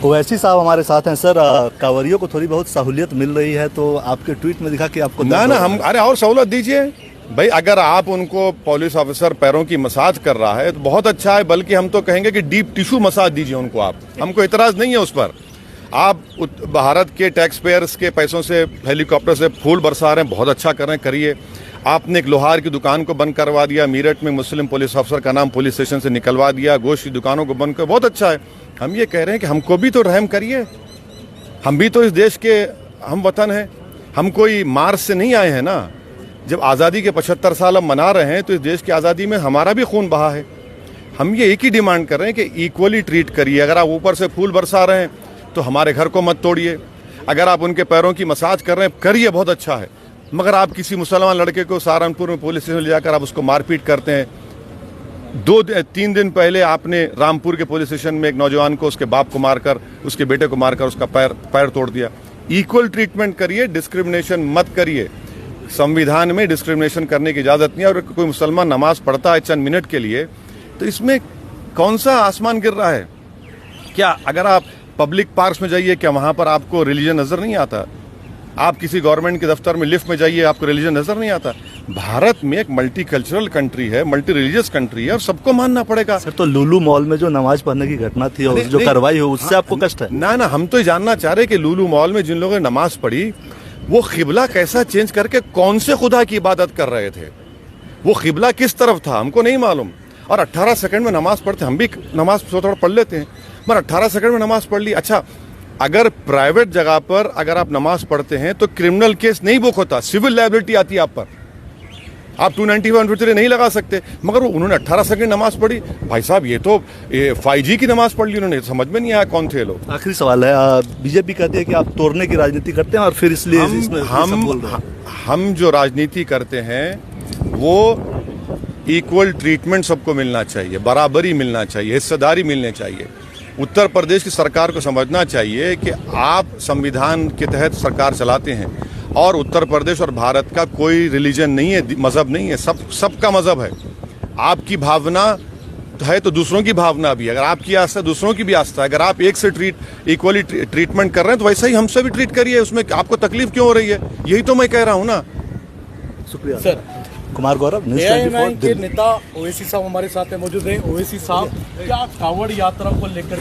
ओवैसी साहब हमारे साथ हैं। सर, कांवरियों को थोड़ी बहुत सहूलियत मिल रही है, तो आपके ट्वीट में दिखा कि आपको ना हम अरे और सहूलत दीजिए भाई। अगर आप उनको पुलिस ऑफिसर पैरों की मसाज कर रहा है तो बहुत अच्छा है, बल्कि हम तो कहेंगे कि डीप टिश्यू मसाज दीजिए उनको आप। हमको इतराज नहीं है उस पर। आप भारत के टैक्स पेयर्स के पैसों से हेलीकॉप्टर से फूल बरसा रहे हैं, बहुत अच्छा कर रहे हैं, करिए। आपने एक लोहार की दुकान को बंद करवा दिया, मीरठ में मुस्लिम पुलिस ऑफिसर का नाम पुलिस स्टेशन से निकलवा दिया, गोश्त की दुकानों को बंद कर, बहुत अच्छा है। हम ये कह रहे हैं कि हमको भी तो रहम करिए। हम भी तो इस देश के हम वतन हैं। हम कोई मार्स से नहीं आए हैं ना। जब आज़ादी के 75 साल हम मना रहे हैं तो इस देश की आज़ादी में हमारा भी खून बहा है। हम ये एक ही डिमांड कर रहे हैं कि इक्वली ट्रीट करिए। अगर आप ऊपर से फूल बरसा रहे हैं तो हमारे घर को मत तोड़िए। अगर आप उनके पैरों की मसाज कर रहे हैं, करिए, बहुत अच्छा है। मगर आप किसी मुसलमान लड़के को सहारनपुर में पुलिस स्टेशन ले जाकर आप उसको मारपीट करते हैं। 2-3 दिन पहले आपने रामपुर के पुलिस स्टेशन में एक नौजवान को, उसके बाप को मारकर, उसके बेटे को मारकर उसका पैर तोड़ दिया। इक्वल ट्रीटमेंट करिए, डिस्क्रिमिनेशन मत करिए। संविधान में डिस्क्रिमिनेशन करने की इजाजत नहीं है। और कोई मुसलमान नमाज पढ़ता है चंद मिनट के लिए तो इसमें कौन सा आसमान गिर रहा है? क्या अगर आप पब्लिक पार्क्स में जाइए, क्या वहां पर आपको रिलीजन नजर नहीं आता? आप किसी गवर्नमेंट के दफ्तर में लिफ्ट में जाइए, आपको रिलीजन नजर नहीं आता? भारत में एक मल्टी कल्चरल कंट्री है, मल्टी रिलीजियस कंट्री है, और सबको मानना पड़ेगा। सर, तो लुलु मॉल में जो नमाज पढ़ने की घटना थी और जो कार्रवाई हो, उससे आपको कष्ट है? ना, हम तो ये जानना चाह रहे कि लुलु मॉल में जिन लोगों ने नमाज पढ़ी वो किबला कैसा चेंज करके कौन से खुदा की इबादत कर रहे थे? वो किबला किस तरफ था हमको नहीं मालूम। और 18 सेकंड में नमाज पढ़ते, हम भी नमाज थोड़ा पढ़ लेते हैं, मगर 18 सेकंड में नमाज पढ़ ली। अच्छा, अगर प्राइवेट जगह पर अगर आप नमाज पढ़ते हैं तो क्रिमिनल केस नहीं बुक होता, सिविल लायबिलिटी आती है आप पर। आप 290-153 नहीं लगा सकते। मगर उन्होंने 18 सेकंड नमाज पढ़ी। भाई साहब, ये तो 5G की नमाज पढ़ ली उन्होंने। समझ में नहीं आया कौन थे लोग। आखिरी सवाल है, बीजेपी कहती है कि आप तोड़ने की राजनीति करते हैं और फिर इसलिए हम जो राजनीति करते हैं वो इक्वल ट्रीटमेंट सबको मिलना चाहिए, बराबरी मिलना चाहिए, हिस्सेदारी मिलनी चाहिए। उत्तर प्रदेश की सरकार को समझना चाहिए कि आप संविधान के तहत सरकार चलाते हैं और उत्तर प्रदेश और भारत का कोई रिलीजन नहीं है, मजहब नहीं है, सबका मजहब है। आपकी भावना है तो दूसरों की भावना भी, अगर आपकी आस्था दूसरों की भी आस्था है। अगर आप एक से इक्वली ट्रीटमेंट कर रहे हैं तो वैसा ही हमसे भी ट्रीट करिए। उसमें आपको तकलीफ क्यों हो रही है? यही तो मैं कह रहा हूँ ना। शुक्रिया सर। कुमार गौरव, के नेता ओवैसी साहब हमारे साथ मौजूद हैं। ओवैसी साहब, क्या कांवड़ यात्रा को लेकर